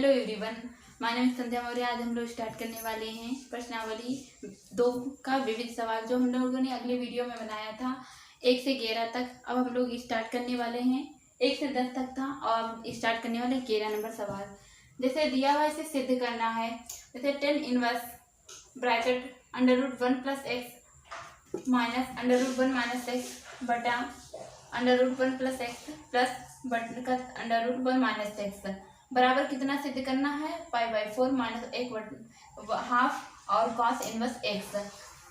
Hello everyone, my name संध्या मौर्य। आज हम लोग स्टार्ट करने वाले हैं प्रश्नावली 2 का विविध सवाल, जो हम लोगों ने अगले वीडियो में बनाया था 1 से 11 तक। अब हम लोग स्टार्ट करने वाले हैं 1 से 10 तक था, और स्टार्ट करने वाले 11 नंबर सवाल। जैसे दिया हुआ इसे सिद्ध करना है। जैसे 10 inverse bracket √1 + x minus √1 - x बटा √1 + x प्लस √1 - x बराबर कितना सिद्ध करना है? π/4 - 1/2 और cos इनवर्स x।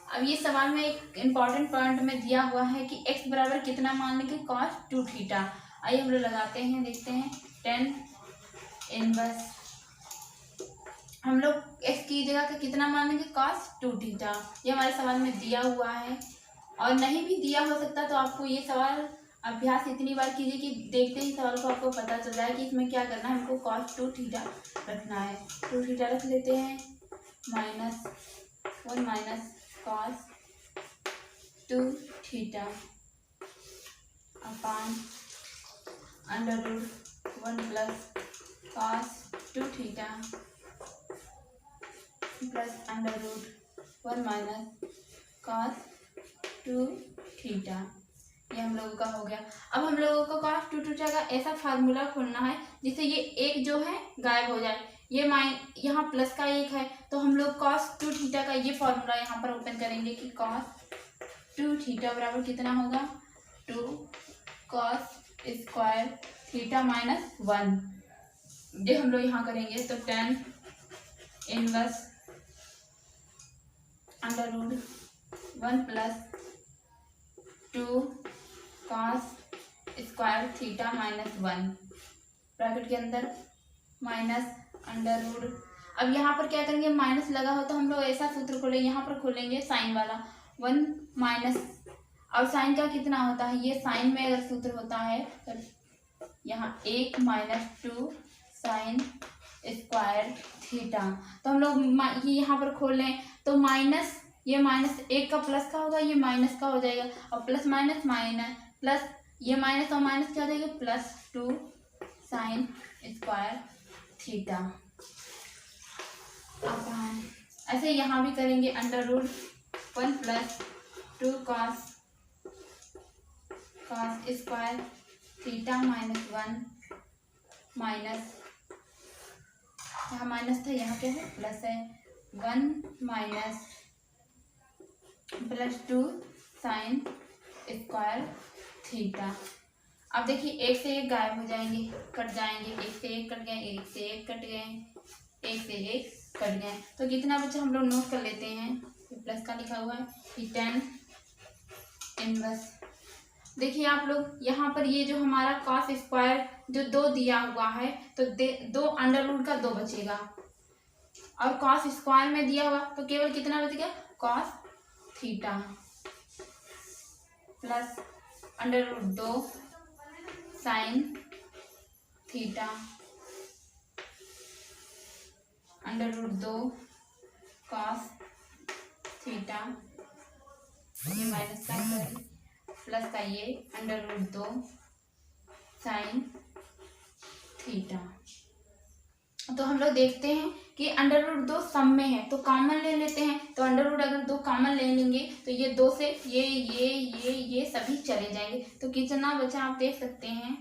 अब ये सवाल में एक इम्पॉर्टेंट पॉइंट में दिया हुआ है कि x बराबर कितना मान लेंगे? cos 2θ। आइए हम लोग लगाते हैं, देखते हैं। 10 इनवर्स हम लोग x की जगह का कितना मान लेंगे? cos 2θ। ये हमारे सवाल में दिया हुआ है, और नहीं भी दिया हो सकता तो आपको ये सवाल अभ्यास इतनी बार कीजिए कि देखते ही सवाल को आपको पता चल जाए कि इसमें क्या करना है। हमको cos 2θ रखना है। 2θ रख लेते हैं। -1 - cos 2θ upon √1 + cos 2θ plus √1 - cos 2θ। ये हम लोगों का हो गया। अब हम लोगों को cos 2θ का ऐसा फार्मूला खोलना है जिससे ये एक जो है गायब हो जाए। ये यहाँ प्लस का 1 है, तो हम लोग cos 2θ का ये फार्मूला यहाँ पर ओपन करेंगे कि cos 2θ बराबर कितना होगा? 2 cos स्क्वायर थीटा -1। ये हम लोग यहाँ करेंगे तो 10 inverse √1 + 2 cos square theta -1 bracket के अंदर माइनस √ अब यहाँ पर क्या करेंगे? माइनस लगा हो तो हम लोग ऐसा सूत्र खोलेंगे, यहाँ पर खोलेंगे साइन वाला 1 माइनस। और साइन का कितना होता है? ये साइन में अगर सूत्र होता है तो यहाँ 1 - 2 साइन स्क्वायर थीटा। तो हम लोग ये यहाँ पर खोल लें तो माइनस, ये -1 का प्लस का होगा, ये माइनस का हो जाएगा, और प्लस माइनस माइनस प्लस, ये माइनस और माइनस क्या हो जाएगा? +2 साइन स्क्वायर थीटा। अब ऐसे यहाँ भी करेंगे √1 + 2 cos स्क्वायर थीटा -1 माइनस, यहाँ माइनस था, यहाँ क्या है? प्लस है। 1 - +2 साइन स्क्वायर थीटा। अब देखिए 1 से 1 गायब हो जाएंगे, कट जाएंगे। 1 से 1 कट गए, 1 से 1 कट गए, 1 से 1 कट गए, तो कितना बचा हम लोग नोट कर लेते हैं। प्लस का लिखा हुआ है कि 10 इनवर्स। देखिए आप लोग यहाँ पर ये जो हमारा cos स्क्वायर जो 2 दिया हुआ है, तो 2 √ का 2 बचेगा, और cos स्क्वायर में दिया हुआ तो केवल कितना बच गया? cos theta plus √2 sine theta √2 cos theta, ये माइनस का प्लस का ये √2 साइन थीटा। तो हम लोग देखते हैं कि √2 सम में है तो कॉमन ले लेते हैं। तो √ अगर 2 कॉमन ले लेंगे तो ये 2 से ये सभी चले जाएंगे। तो कितना बचा आप देख सकते हैं।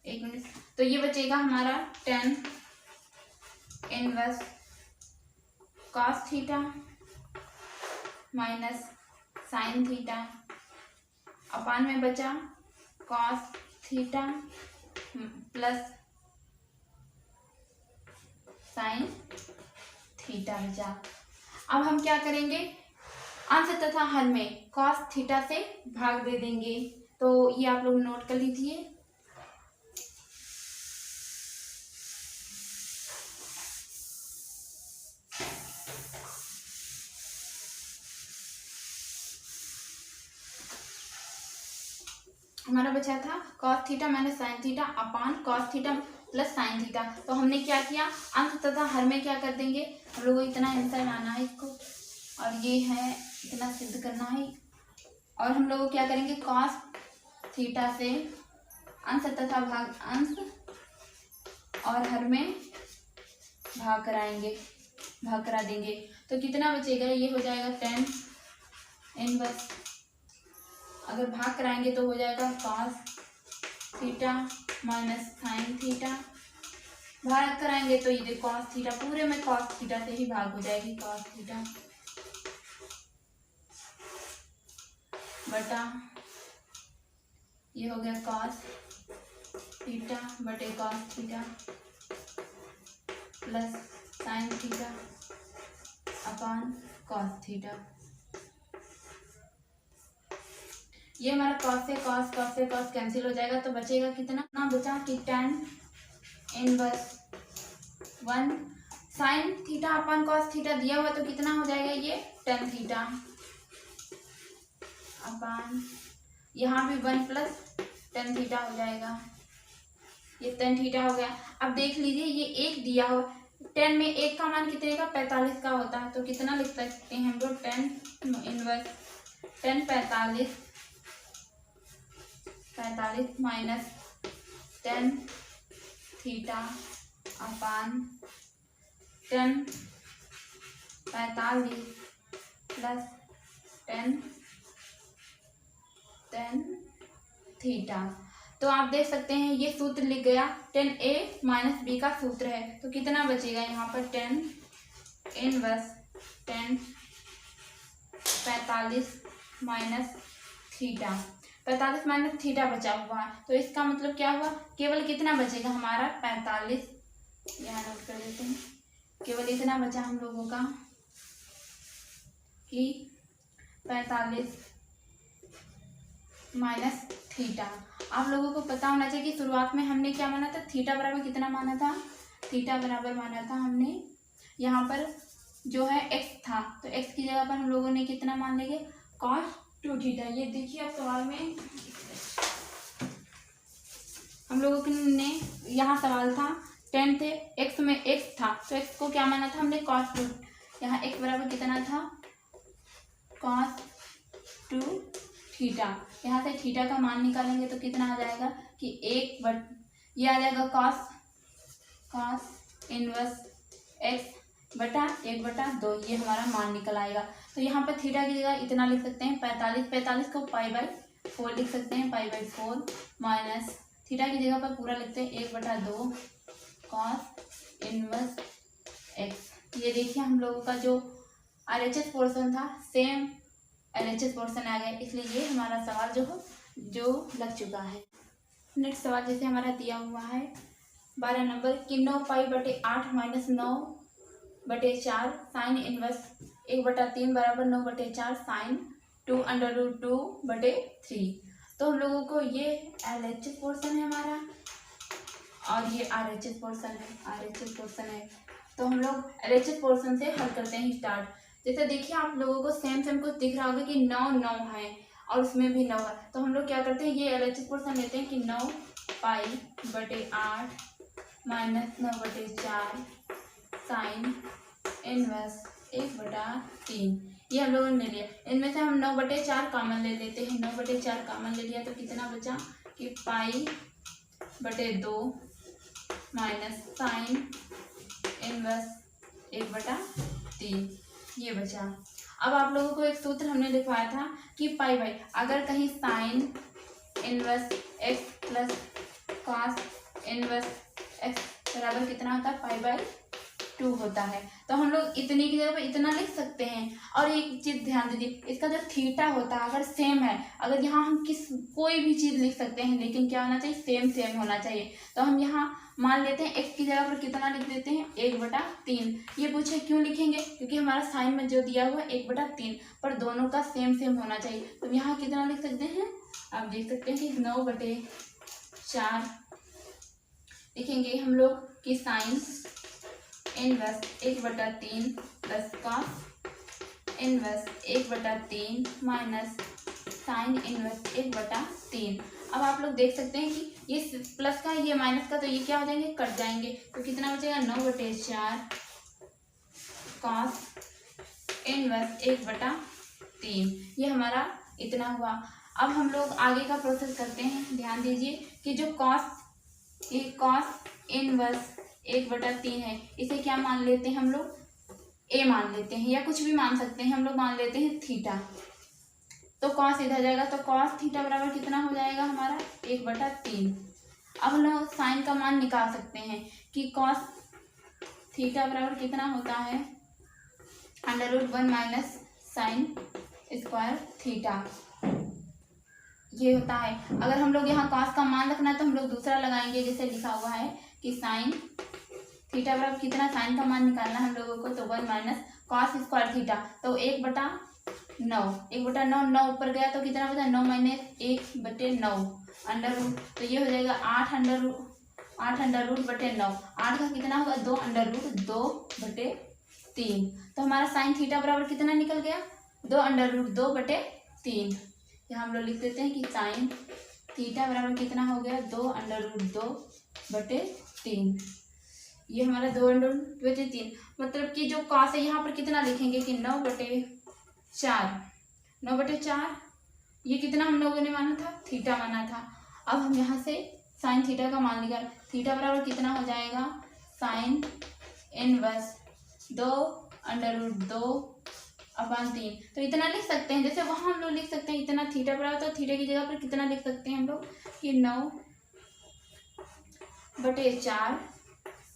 1 मिनट। तो ये बचेगा हमारा 10 inverse cos theta minus sine theta upon में बचा cos theta plus sine theta बचा। अब हम क्या करेंगे? अंश तथा हर में cos थीटा से भाग दे देंगे। तो ये आप लोग नोट कर लीजिए। हमारा बचा था cos theta - sine theta upon cos theta plus sine theta. तो हमने क्या किया? अंश तथा हर में क्या कर देंगे? हम लोगों को इतना आंसर लाना है इसको, और ये है इतना सिद्ध करना है। और हम लोग क्या करेंगे? cos थीटा से अंश तथा भाग अंश और हर में भाग करा देंगे तो कितना बचेगा, ये हो जाएगा tan इनवर्स। अगर भाग कराएंगे तो हो जाएगा cos theta minus sine theta. भाग कराएंगे तो ये cos थीटा, पूरे में cos थीटा से ही भाग हो जाएगी, cos थीटा बटा ये हो गया cos थीटा बटे cos theta plus sine theta upon cos theta. ये हमारा cos से cos कैंसिल हो जाएगा तो बचेगा कितना ना बचा कि tan inverse 1 sine theta upon cos theta दिया हुआ तो कितना हो जाएगा, ये tan थीटा अपॉन यहाँ भी 1 प्लस tan थीटा हो जाएगा, ये tan थीटा हो गया। अब देख लीजिए ये एक दिया हुआ, tan में एक का मान कितने का 45 का होता है तो कितना लिख सकते हैं हम लोग, tan inverse tan 45 minus tan theta upon tan 45 plus tan theta. तो आप देख सकते हैं ये सूत्र लिख गया, tan a माइनस बी का सूत्र है तो कितना बचेगा यहाँ पर tan inverse tan 45 minus theta, 45 minus theta बचा हुआ है तो इसका मतलब क्या हुआ, केवल कितना बचेगा हमारा 45, यहाँ नोट कर देते हैं, केवल इतना बचा हम लोगों का कि 45 माइनस थीटा। आप लोगों को पता होना चाहिए कि शुरुआत में हमने क्या माना था, थीटा बराबर कितना माना था, थीटा बराबर माना था हमने यहाँ पर जो है x था तो x की जगह पर हम लोगों ने कितना मान लेंगे cos 2 थीटा। ये देखिए अब सवाल में हम लोगों ने यहाँ सवाल था tan थे, x में x था तो x को क्या माना था हमने cos 2, यहाँ x बराबर कितना था cos 2 थीटा। यहाँ से थीटा का मान निकालेंगे तो कितना आ जाएगा कि ये आ जाएगा cos इनवर्स x बटा 1/2, ये हमारा मान निकल आएगा। तो यहाँ पर थीटा की जगह इतना लिख सकते हैं 45 को π/4 लिख सकते हैं, π/4 माइनस थीटा की जगह पर पूरा लिखते हैं 1/2 cos इनवर्स x। ये देखिए हम लोगों का जो RHS पोर्शन था सेम LHS पोर्शन आ गया, इसलिए ये हमारा सवाल जो लग चुका है। नेक्स्ट सवाल जैसे हमारा दिया हुआ है 12 नंबर कि 9π/8 माइनस 9/4 साइन इनवर्स 1/3 बराबर 9/4 साइन 2√2/3। तो हम लोगों को ये LHS पोर्शन है हमारा और ये RHS पोर्शन है तो हम लोग LHS पोर्शन से हल करते हैं स्टार्ट। जैसे देखिए आप लोगों को सेम कुछ दिख रहा होगा कि 9 है और उसमें भी 9 है तो हम लोग क्या करते हैं ये LHS पोर्शन लेते हैं कि 9π/8 माइनस 9/4 साइन इनवर्स 1/3, ये हम लोगों ने लिया। इनमें से हम 9/4 कॉमन ले लेते हैं, 9/4 कॉमन ले लिया तो कितना बचा कि π/2 माइनस साइन इनवर्स 1/3, ये बचा। अब आप लोगों को एक सूत्र हमने लिखवाया था कि π/, अगर कहीं sine inverse x plus cos inverse x बराबर कितना होता है π/2 होता है तो हम लोग इतनी की जगह पर इतना लिख सकते हैं। और एक चीज़ ध्यान दीजिए, इसका जो थीटा होता है अगर सेम है, अगर यहाँ हम कोई भी चीज़ लिख सकते हैं लेकिन क्या होना चाहिए सेम होना चाहिए। तो हम यहाँ मान लेते हैं x की जगह पर कितना लिख देते हैं 1/3। ये पूछे क्यों लिखेंगे, क्योंकि हमारा साइन में जो दिया हुआ है 1/3 पर दोनों का सेम होना चाहिए। तो यहाँ कितना लिख सकते हैं, आप देख सकते हैं कि 9/4 लिखेंगे हम लोग कि sine inverse 1/3 plus cos inverse 1/3 minus sine inverse 1/3। अब आप लोग देख सकते हैं कि ये प्लस का ये माइनस का तो ये क्या हो जाएंगे, कट जाएंगे तो कितना बचेगा 9/4 cos इनवर्स 1/3, ये हमारा इतना हुआ। अब हम लोग आगे का प्रोसेस करते हैं। ध्यान दीजिए कि जो cos इनवर्स 1/3 है। इसे क्या मान लेते हैं हम लोग, ए मान लेते हैं, या कुछ भी मान सकते हैं, हम लोग मान लेते हैं थीटा। तो कॉस इधर जाएगा, तो कॉस थीटा बराबर कितना हो जाएगा हमारा 1/3। अब हम लोग साइन का मान निकाल सकते हैं कि कॉस थीटा बराबर कितना होता है, √1 माइनस साइन स्क्वायर थीटा, ये होता है। अगर हम लोग यहाँ कॉस का मान रखना है तो हम लोग दूसरा लगाएंगे, जैसे लिखा हुआ है कि साइन थीटा बराबर कितना, साइन का मान निकालना है हम लोगों को, तो 1 माइनस कॉस स्क्वायर थीटा, तो 1/9 9 ऊपर गया तो कितना बचा, 9 माइनस 1/9 अंडर, तो ये हो जाएगा 8 √9। 8 का कितना होगा 2 √2/3। तो हमारा साइन थीटा बराबर कितना निकल गया, 2 √2/3। यहाँ हम लोग लिख देते हैं कि साइन थीटा बराबर कितना हो गया, 2 √2/3। ये हमारा 2 √2/3, मतलब कि जो कॉस है यहाँ पर कितना लिखेंगे कि 9/4। 9/4 ये कितना हम लोगों ने माना था, थीटा माना था। अब हम यहाँ से साइन थीटा का मान निकाल, थीटा बराबर कितना हो जाएगा, साइन इनवर्स 2 √2/3। तो इतना लिख सकते हैं, जैसे वहाँ हम लोग लिख सकते हैं इतना थीटा बराबर, तो थीटा की जगह पर कितना लिख सकते हैं हम लोग कि 9/4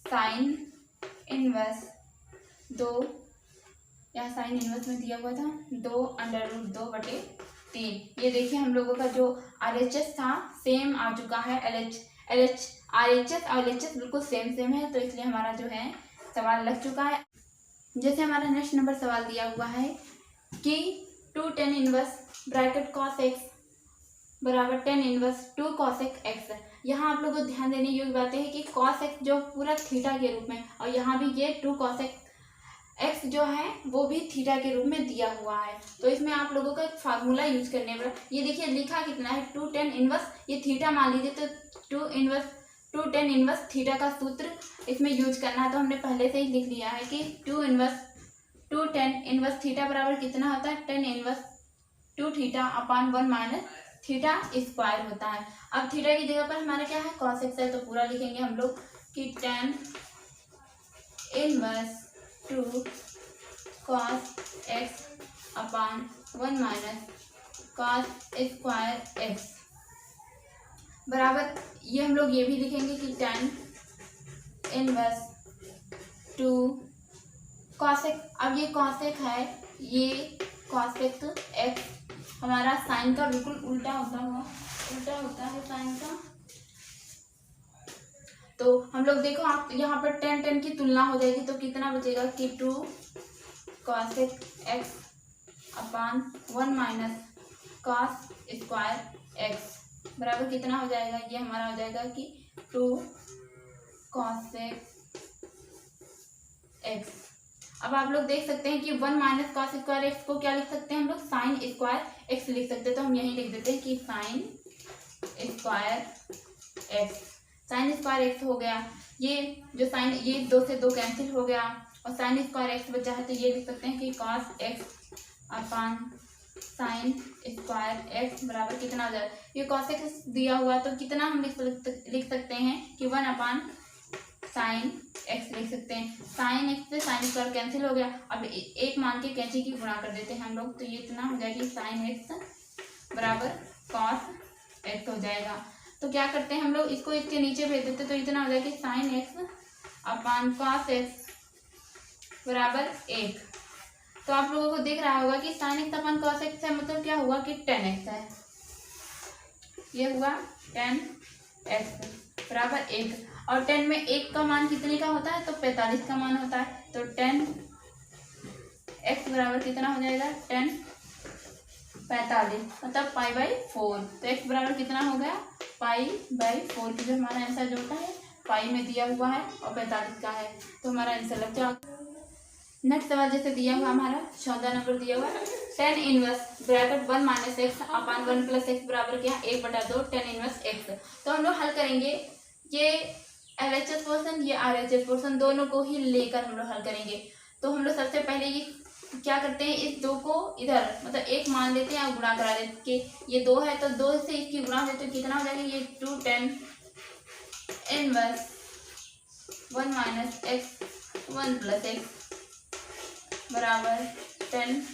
साइन इनवर्स 2, यहाँ साइन इनवर्स में दिया हुआ था 2 √2/3। ये देखिए हम लोगों का जो RHS था सेम आ चुका है, RHS और LHS बिल्कुल सेम है, तो इसलिए हमारा जो है सवाल लग चुका है। जैसे हमारा नेक्स्ट नंबर सवाल दिया हुआ है कि 2 tan inverse bracket cos x बराबर tan इनवर्स 2 cos x। यहाँ आप लोगों को ध्यान देने योग्य बात है कि cos x जो पूरा थीटा के रूप में, और यहाँ भी ये 2 cos x जो है वो भी थीटा के रूप में दिया हुआ है। तो इसमें आप लोगों का एक फार्मूला यूज करने पर, ये देखिए लिखा कितना है 2 tan इनवर्स, ये थीटा मान लीजिए, तो 2 tan इनवर्स थीटा का सूत्र इसमें यूज करना है। तो हमने पहले से ही लिख लिया है कि 2 tan इनवर्स थीटा बराबर कितना होता है, tan inverse 2 theta upon 1 minus theta square होता है। अब थीटा की जगह पर हमारा क्या है, cos x है, तो पूरा लिखेंगे हम लोग कि tan इनवर्स 2 cos x अपान 1 माइनस cos स्क्वायर x बराबर, ये हम लोग ये भी लिखेंगे कि tan इनवर्स 2 cos x। अब ये cos x है, ये cos x हमारा साइन का बिल्कुल उल्टा होता है साइन का। तो हम लोग देखो, आप यहाँ पर tan की तुलना हो जाएगी, तो कितना बचेगा कि 2 cos x अपान 1 माइनस cos स्क्वायर x बराबर कितना हो जाएगा, ये हमारा हो जाएगा कि 2 cos x। अब आप लोग देख सकते हैं कि 1 माइनस cos स्क्वायर x को क्या लिख सकते हैं हम लोग, साइन स्क्वायर x लिख सकते हैं। तो हम यही लिख देते हैं कि sine square x, sine square x हो गया। ये जो साइन, ये 2 से 2 कैंसिल हो गया और साइन स्क्वायर x बचा है, तो ये लिख सकते हैं कि cos x अपान साइन स्क्वायर x बराबर कितना हो जाए, ये cos x दिया हुआ तो कितना हम लिख सकते हैं कि 1 अपान साइन x लिख सकते हैं। साइन x से साइन स्क्वायर कैंसिल हो गया, अब एक मान के कैंची की गुणा कर देते हैं हम लोग, तो ये इतना हो जाएगी साइन x बराबर cos x हो जाएगा। तो क्या करते हैं हम लोग, इसको इसके नीचे भेज देते, तो इतना हो जाएगा कि साइन x अपान cos x बराबर 1। तो आप लोगों को दिख रहा होगा कि साइन x अपान cos x है, मतलब क्या हुआ कि tan x है, ये हुआ tan x बराबर 1। और 10 में 1 का मान कितने का होता है, तो 45 का मान होता है। तो tan x बराबर कितना हो जाएगा, tan 45 मतलब π/4। तो x बराबर कितना हो गया, π/4, की जो हमारा आंसर जो होता है पाई में दिया हुआ है और 45 का है, तो हमारा आंसर लग जाएगा। नेक्स्ट सवाल जैसे दिया हुआ हमारा 14 नंबर दिया हुआ है, tan inverse bracket 1 minus x upon 1 plus x बराबर क्या, 1/2 tan इनवर्स x। तो हम लोग हल करेंगे, ये LHS पोर्शन, ये RHS पोर्शन, दोनों को ही लेकर हम लोग हल करेंगे। तो हम लोग सबसे पहले ये क्या करते हैं, इस 2 को इधर मतलब 1 मान लेते हैं और गुणा करा देते हैं कि ये 2 है, तो 2 से इसकी गुणा देते तो कितना हो जाएगा, ये 2 tan inverse 1 minus x 1 plus x बराबर टेन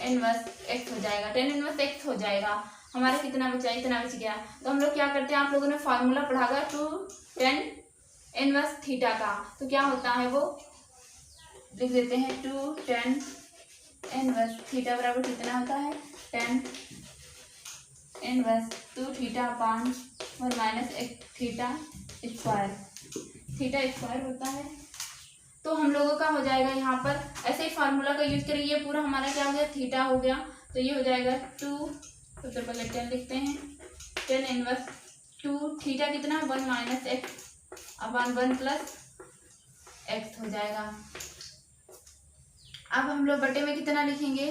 इनवर्स एक्स हो जाएगा। टेन इनवर्स एक्स हो जाएगा। हमारा कितना बचा, इतना बच गया। तो हम लोग क्या करते हैं, आप लोगों ने फार्मूला पढ़ा था 2 टेन इनवर्स थीटा का। तो क्या होता है वो लिख देते हैं, 2 टेन इनवर्स थीटा बराबर कितना होता है, tan inverse 2 theta upon 1 minus x theta square. Theta square होता है। तो हम लोगों का हो जाएगा यहाँ पर ऐसे ही फार्मूला का यूज करेंगे। ये पूरा हमारा क्या हो गया, थीटा हो गया। तो ये हो जाएगा 2, सबसे पहले 10 लिखते हैं, 10 इनवर्स 2 थीटा कितना 1 minus x upon 1 plus x हो जाएगा। अब हम लोग बटे में कितना लिखेंगे,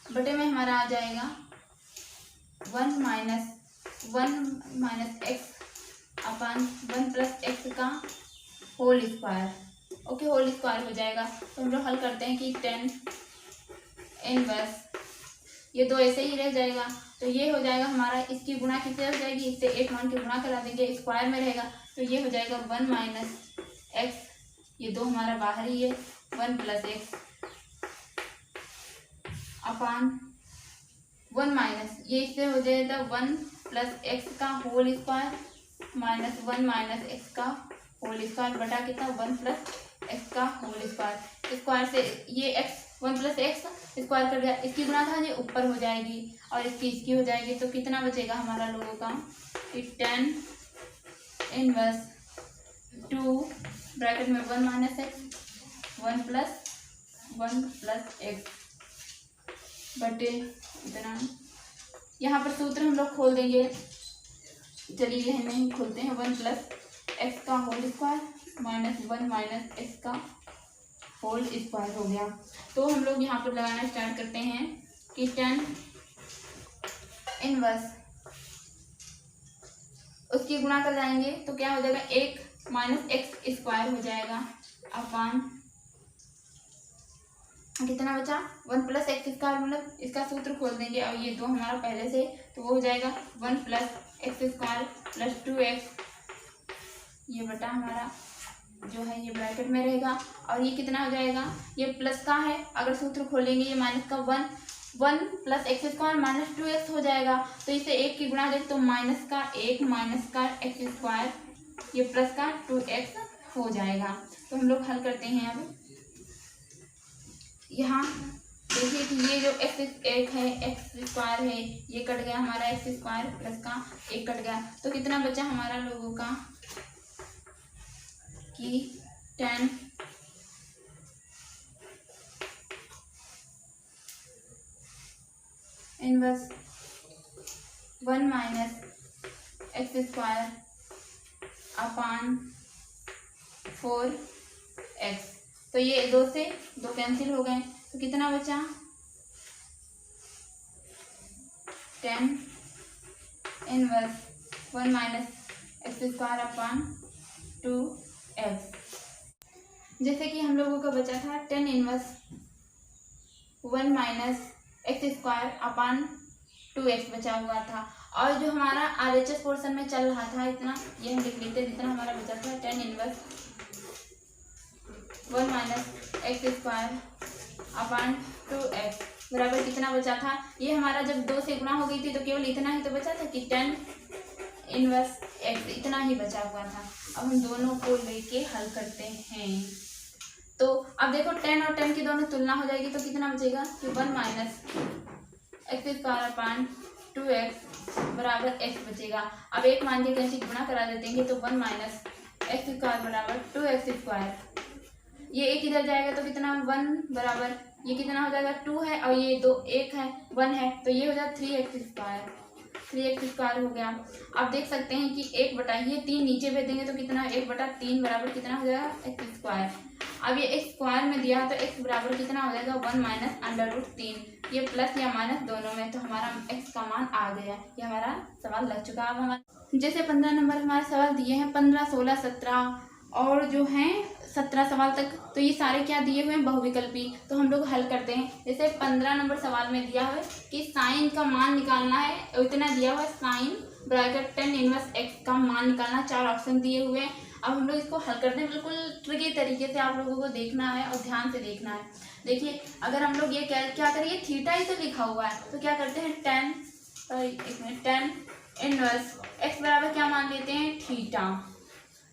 बटे में हमारा आ जाएगा 1 minus x upon 1 plus x का whole square. Okay, whole square हो जाएगा। तो हम लोग हल करते हैं कि 10 इनवर्स, ये दो ऐसे ही रह जाएगा। तो ये हो जाएगा हमारा, इसकी गुणा किससे हो जाएगी, इससे एक मान की गुणा करा देंगे, स्क्वायर में रहेगा। तो ये हो जाएगा 1 माइनस एक्स, ये दो हमारा बाहर ही है, 1 प्लस एक्स अपान 1 माइनस, ये इससे हो जाएगा 1 प्लस एक्स का whole square minus 1 minus x का होल स्क्वायर बटा कितना 1 प्लस एक्स का होल स्क्वायर। स्क्वायर से ये एक्स 1 प्लस एक्स स्क्वायर कर दिया, इसकी गुणा था ये ऊपर हो जाएगी और इसकी हो जाएगी। तो कितना बचेगा हमारा लोगों का, 10 इनवर्स 2 ब्रैकेट में 1 माइनस एक्स 1 प्लस एक्स बटे इतना। यहाँ पर सूत्र हम लोग खोल देंगे, चलिए हमें खोलते हैं। 1 प्लस एक्स का whole square minus 1 minus x का होल स्क्वायर हो गया। तो हम लोग यहाँ पर लगाना स्टार्ट करते हैं कि 10 इनवर्स उसकी गुणा कर जाएंगे तो क्या हो जाएगा, 1 माइनस एक्स स्क्वायर हो जाएगा अपान कितना बचा 1 प्लस एक्स स्क्वायर, मतलब इसका सूत्र खोल देंगे और ये दो हमारा पहले से, तो वो हो जाएगा 1 plus x square plus 2x, ये बटा हमारा जो है ये ब्रैकेट में रहेगा। और ये कितना हो जाएगा, ये प्लस का है, अगर सूत्र खोलेंगे ये माइनस का 1 plus x square minus 2x हो जाएगा। तो इसे 1 की गुणा दें तो माइनस का 1 माइनस का एक्स स्क्वायर, ये प्लस का 2x हो जाएगा। तो हम लोग हल करते हैं। अब यहाँ देखिए कि ये जो एक है एक्स स्क्वायर है, ये कट गया हमारा एक्स स्क्वायर प्लस का 1 कट गया। तो कितना बचा हमारा लोगों का कि 10 inverse 1 minus x square upon 4x। तो ये 2 से 2 कैंसिल हो गए, तो कितना बचा 10 inverse 1 minus x square upon 2x। जैसे कि हम लोगों का बचा था 10 inverse 1 minus x square upon 2x बचा हुआ था। और जो हमारा RHS पोर्शन में चल रहा था इतना, ये हम लिख लेते, जितना हमारा बचा था 10 inverse 1 minus x square upon 2x बराबर कितना बचा था, ये हमारा जब 2 से गुणा हो गई थी तो केवल इतना ही तो बचा था कि 10 इनवर्स x, इतना ही बचा हुआ था। अब हम दोनों को लेके हल करते हैं। तो अब देखो 10 और 10 की दोनों तुलना हो जाएगी तो कितना बचेगा कि 1 minus x square upon 2x बराबर x बचेगा। अब एक मान के कैसे गुणा करा देते हैं तो 1 माइनस एक्स स्क्वायर बराबर 2x स्क्वायर, ये एक इधर जाएगा तो कितना 1 बराबर ये कितना हो जाएगा 2 है और ये 2 1 है 1 है, तो ये हो जाएगा 3x स्क्वायर, 3x स्क्वायर हो गया। आप देख सकते हैं कि 1 बटा ये 3 नीचे भेज देंगे तो कितना 1 बटा 3 बराबर कितना हो जाएगा एक्स स्क्वायर। अब ये x स्क्वायर में दिया तो x बराबर कितना हो जाएगा 1 माइनस √3, ये प्लस या माइनस दोनों में, तो हमारा x का मान आ गया। ये हमारा सवाल लग चुका। अब हमारा जैसे 15 नंबर हमारे सवाल दिए हैं, 15 16 17 और जो हैं 17 सवाल तक, तो ये सारे क्या दिए हुए हैं बहुविकल्पी, तो हम लोग हल करते हैं। जैसे 15 नंबर सवाल में दिया हुआ है कि साइन का मान निकालना है, इतना दिया हुआ है sine bracket tan inverse x का मान निकालना। 4 ऑप्शन दिए हुए हैं। अब हम लोग इसको हल करते हैं। बिल्कुल ट्रिकी तरीके से आप लोगों को देखना है और ध्यान से देखना है। देखिए, अगर हम लोग ये क्या करेंगे, थीटा ही तो लिखा हुआ है, तो क्या करते हैं, टेन इनवर्स एक्स बराबर क्या मान लेते हैं, थीटा।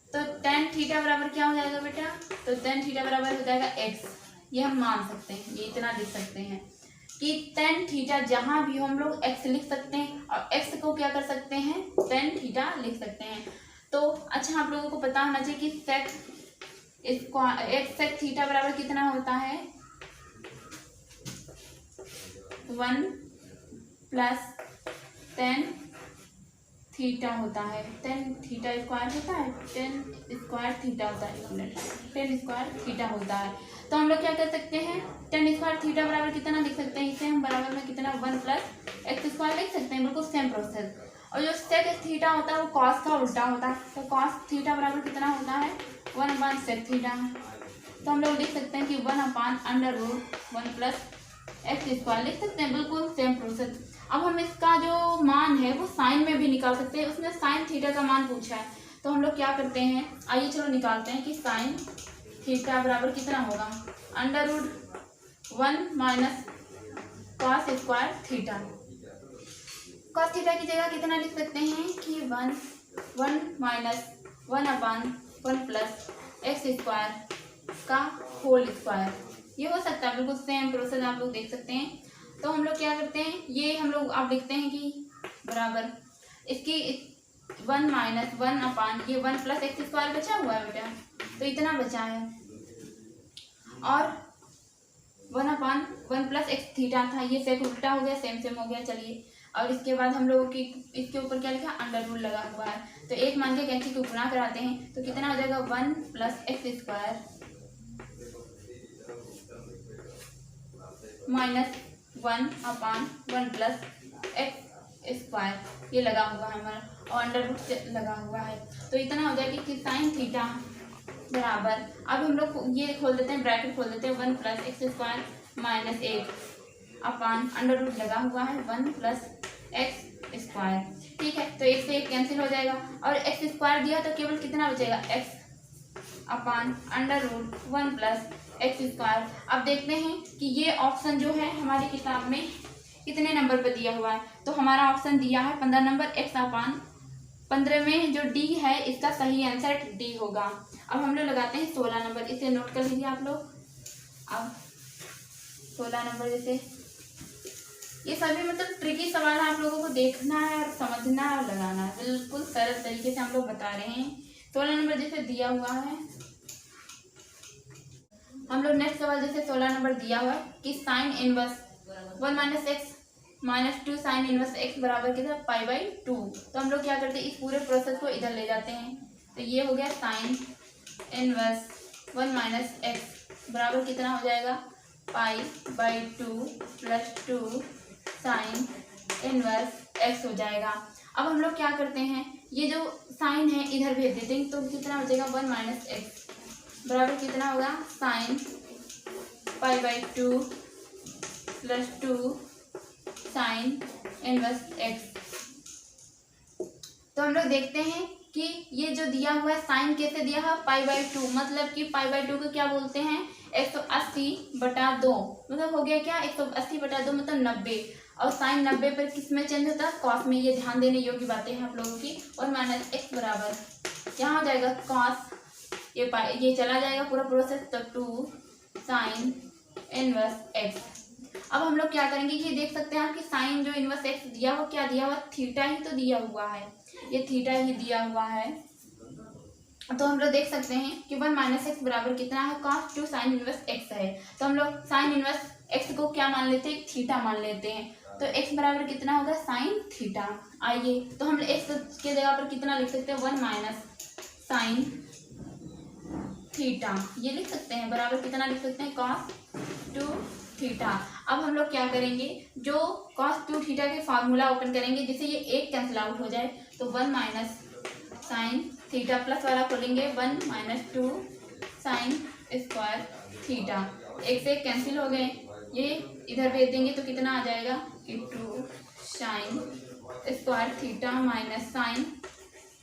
तो टेन थीटा बराबर क्या हो जाएगा बेटा, तो टेन थीटा बराबर हो जाएगा एक्स। ये हम मान सकते हैं, ये इतना लिख सकते हैं कि टेन थीटा जहाँ भी हम लोग एक्स लिख सकते हैं और एक्स को क्या कर सकते हैं, टेन थीटा लिख सकते हैं। तो अच्छा, आप लोगों को पता होना चाहिए कि सेक थीटा बराबर कितना होता है, 1 प्लस टेन थीटा होता है। टेन थीटा स्क्वायर होता है, टेन स्क्वायर थीटा होता है, टेन स्क्वायर थीटा होता है। तो हम लोग क्या कर सकते हैं, टेन स्क्वायर थीटा बराबर कितना लिख सकते हैं, इसे हम बराबर में कितना 1 प्लस एक्स स्क्वायर लिख सकते हैं। बिल्कुल सेम प्रोसेस। और जो सेक थीटा होता है वो कॉस का उल्टा होता है, तो कॉस थीटा बराबर कितना होता है, 1 अपॉन सेक थीटा। तो हम लोग लिख सकते हैं कि 1 upon under root 1 plus x square लिख सकते हैं। बिल्कुल सेम प्रोसेस। अब हम इसका जो मान है वो साइन में भी निकाल सकते हैं। उसमें साइन थीटा का मान पूछा है, तो हम लोग क्या करते हैं, आइए चलो निकालते हैं कि साइन थीटा बराबर कितना होगा, under root 1 minus cos square theta. Cos theta की जगह कितना लिख सकते हैं कि 1 minus 1 upon 1 plus x square का होल स्क्वायर। ये हो सकता है, बिल्कुल सेम प्रोसेस आप लोग देख सकते हैं। तो हम लोग क्या करते हैं, ये हम लोग आप लिखते हैं कि बराबर इसकी 1 माइनस 1 अपॉन ये 1 प्लस एक्स स्क्वायर बचा हुआ है बेटा, तो इतना बचा है, और 1 अपॉन 1 प्लस एक्स थीटा था, ये सेक उल्टा हो गया, सेम सेम हो गया। चलिए, और इसके बाद हम लोगों की इसके ऊपर क्या लिखा, अंडर रूट लगा हुआ है, तो एक मान के कैंसिल को गुणा कराते हैं, तो कितना हो जाएगा, 1 plus x square minus 1 upon 1 plus x square, ये लगा हुआ है हमारा, और अंडर रूट लगा हुआ है। तो इतना हो जाएगा कि साइन थीटा बराबर, अब हम लोग ये खोल देते हैं, ब्रैकेट खोल देते हैं, 1 plus x square minus 1 upon under root लगा हुआ है 1 प्लस एक्स स्क्वायर। ठीक है, तो एक से एक कैंसिल हो जाएगा, और एक्स स्क्वायर दिया तो केवल कितना बचेगा, x upon under root 1 plus x square. अब देखते हैं कि ये ऑप्शन जो है हमारी किताब में कितने नंबर पर दिया हुआ है, तो हमारा ऑप्शन दिया है 15 नंबर, एक्स अपॉन 15 में जो डी है इसका सही आंसर डी होगा। अब हम लोग लगाते हैं 16 नंबर, इसे नोट कर लीजिए आप लोग। अब 16 नंबर, जैसे ये सभी मतलब ट्रिकी सवाल है, आप लोगों को देखना है और समझना है और लगाना है। बिल्कुल सरल तरीके से हम लोग बता रहे हैं। 16 नंबर जैसे दिया हुआ है, हम लोग नेक्स्ट सवाल जैसे 16 नंबर दिया हुआ है कि sine inverse 1 minus x minus 2 sine inverse x बराबर कितना, π/2। तो हम लोग क्या करते हैं, इस पूरे प्रोसेस को इधर ले जाते हैं, तो ये हो गया साइन इनवर्स 1 माइनस एक्स बराबर कितना हो जाएगा, π/2 प्लस 2 साइन इनवर्स एक्स हो जाएगा। अब हम लोग क्या करते हैं, ये जो साइन है इधर भेज देते हैं, तो कितना बचेगा, 1 माइनस एक्स बराबर कितना होगा, sine π/2 plus 2 sine inverse x. तो हम लोग देखते हैं कि ये जो दिया हुआ है साइन कैसे दिया है, π/2, मतलब कि π/2 को क्या बोलते हैं, 180/2, मतलब हो गया क्या, 180/2 मतलब 90, और साइन 90 पर किस में चेंज होता है, कॉस में। ये ध्यान देने योग्य बातें हैं आप लोगों की। और माइनस एक्स बराबर यहाँ हो जाएगा कॉस, ये चला जाएगा पूरा प्रोसेस, तो 2 साइन इनवर्स एक्स। अब हम लोग क्या करेंगे, ये देख सकते हैं आप कि साइन जो इनवर्स एक्स दिया हुआ, क्या दिया हुआ, थीटा ही तो दिया हुआ है, ये थीटा ही दिया हुआ है। तो हम लोग देख सकते हैं कि 1 माइनस एक्स बराबर कितना है, cos 2 साइन इनवर्स एक्स है। तो हम लोग साइन इनवर्स एक्स को क्या मान लेते हैं, थीटा मान लेते हैं, तो एक्स बराबर कितना होगा, साइन थीटा। आइए, तो हम एक्स के जगह पर कितना लिख सकते हैं, 1 माइनस साइन थीटा, ये लिख सकते हैं, बराबर कितना लिख सकते हैं, cos 2 थीटा। अब हम लोग क्या करेंगे, जो cos 2 थीटा के फार्मूला ओपन करेंगे, जिससे ये एक कैंसिल आउट हो जाए, तो 1 माइनस साइन थीटा प्लस वाला खोलेंगे, 1 माइनस 2 साइन स्क्वायर थीटा, एक से एक कैंसिल हो गए, ये इधर भेज देंगे तो कितना आ जाएगा कि 2 sine square theta minus sine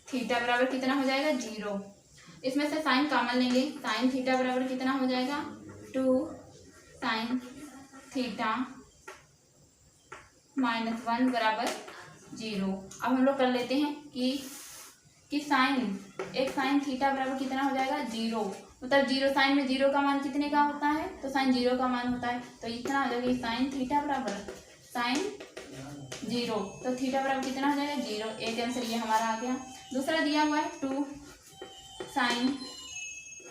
theta बराबर कितना हो जाएगा 0। इसमें से साइन कॉमन लेंगे, साइन थीटा बराबर कितना हो जाएगा 2 साइन थीटा माइनस 1 बराबर 0। अब हम लोग कर लेते हैं कि साइन एक साइन थीटा बराबर कितना हो जाएगा 0, मतलब 0 साइन में 0 का मान कितने का होता है, तो साइन 0 का मान होता है, तो इतना हो जाएगा साइन थीटा बराबर साइन 0, तो थीटा बराबर कितना हो जाएगा 0। एक आंसर ये हमारा आ गया। दूसरा दिया हुआ है 2 साइन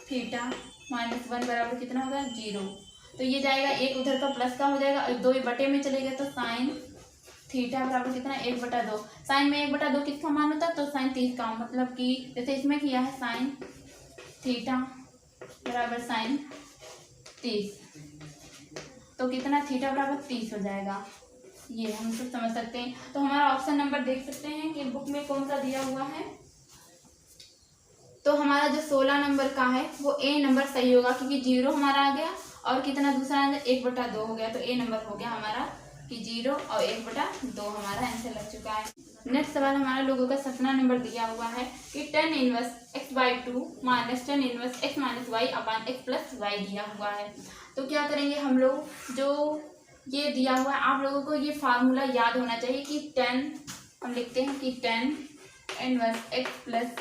थीटा माइनस 1 बराबर कितना होगा 0, तो ये जाएगा एक उधर का प्लस का हो जाएगा, 2 बटे में चले गए तो साइन थीटा बराबर कितना 1/2। साइन में 1/2 किसका मान होता है, तो साइन 30 का, मतलब कि जैसे इसमें किया है साइन थीटा बराबर साइन 30, तो कितना थीटा बराबर 30 हो जाएगा। ये हम सब समझ सकते हैं। तो हमारा ऑप्शन नंबर देख सकते हैं कि बुक में कौन सा दिया हुआ है, तो हमारा जो 16 नंबर का है वो ए नंबर सही होगा, क्योंकि 0 हमारा आ गया और कितना दूसरा 1/2 हो गया, तो ए नंबर हो गया हमारा कि 0 और 1/2 हमारा आंसर लग चुका है। नेक्स्ट सवाल हमारा लोगों का 17 नंबर दिया हुआ है कि tan inverse x/2 minus tan inverse x minus y upon x plus y दिया हुआ है। तो क्या करेंगे हम लोग, जो ये दिया हुआ है आप लोगों को ये फार्मूला याद होना चाहिए कि tan, हम लिखते हैं कि tan inverse x plus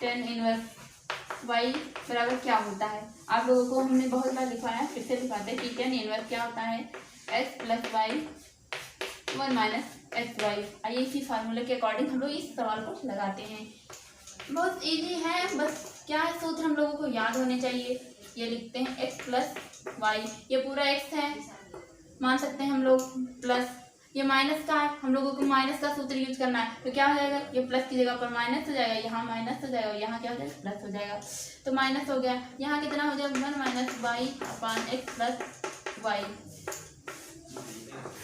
tan inverse y बराबर क्या होता है। आप लोगों को हमने बहुत बार लिखवाया, फिर से लिखाते हैं कि tan इनवर्स क्या होता है x plus y 1 minus x y. आइए इसी फार्मूले के अकॉर्डिंग हम लोग इस सवाल को लगाते हैं। बहुत इजी है, बस क्या है सूत्र हम लोगों को याद होने चाहिए। ये लिखते हैं x प्लस वाई, ये पूरा x है मान सकते हैं हम लोग, प्लस ये माइनस का है, हम लोगों को माइनस का सूत्र यूज करना है, तो क्या हो जाएगा ये प्लस की जगह पर माइनस हो जाएगा, यहाँ माइनस हो जाएगा, यहाँ क्या हो जाएगा प्लस हो जाएगा, तो माइनस हो गया। यहाँ कितना हो जाएगा 1 minus y upon x plus y,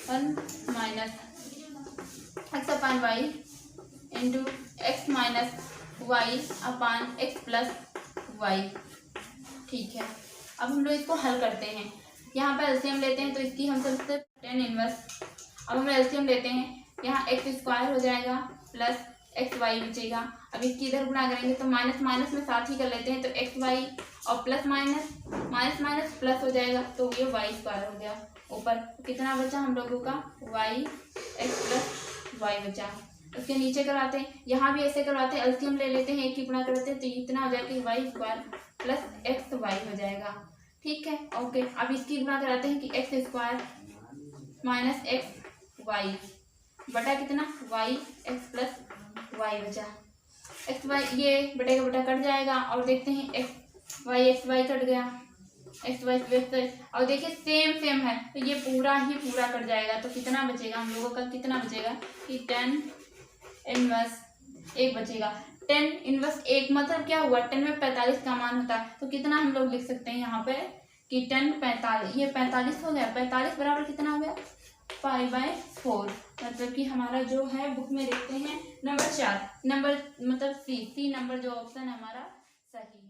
1 minus x upon y into x minus y upon x plus y. ठीक है, अब हम लोग इसको हल करते हैं। यहाँ पर एलसीएम लेते हैं, तो इसकी हम सबसे tan इनवर्स, अब हम एलसीएम लेते हैं, यहाँ एक्स स्क्वायर हो जाएगा प्लस एक्स वाई बचेगा। अब इसकी इधर गुणा करेंगे तो माइनस माइनस में साथ ही कर लेते हैं, तो एक्स वाई और plus minus minus minus plus हो जाएगा, तो ये वाई स्क्वायर हो गया। ऊपर कितना बचा हम लोगों का वाई एक्स प्लस वाई बचा। उसके नीचे करवाते हैं, यहाँ भी ऐसे करवाते हैं, एलसीएम ले लेते हैं, एक ही गुणा करते हैं, तो इतना हो जाएगा कि y square plus x y हो जाएगा। ठीक है, ओके। अब इसकी गुणा कराते हैं कि x square minus x y बटा कितना वाई एक्स प्लस वाई बचा। एक्स वाई ये बटे का बटा कट जाएगा, और देखते हैं एक्स वाई कट गया, एक्स वाई और देखिए सेम है, तो ये पूरा कट जाएगा, तो कितना बचेगा हम लोगों का, कितना बचेगा कि tan इनवर्स 1 बचेगा। tan इनवर्स 1 मतलब क्या हुआ, 10 में 45 का मान होता है, तो कितना हम लोग लिख सकते हैं यहाँ पे कि 10 45, ये 45 हो गया, 45 बराबर कितना हो गया 5/4, मतलब कि हमारा जो है बुक में लिखते हैं नंबर 4, नंबर मतलब सी नंबर जो ऑप्शन है हमारा सही है।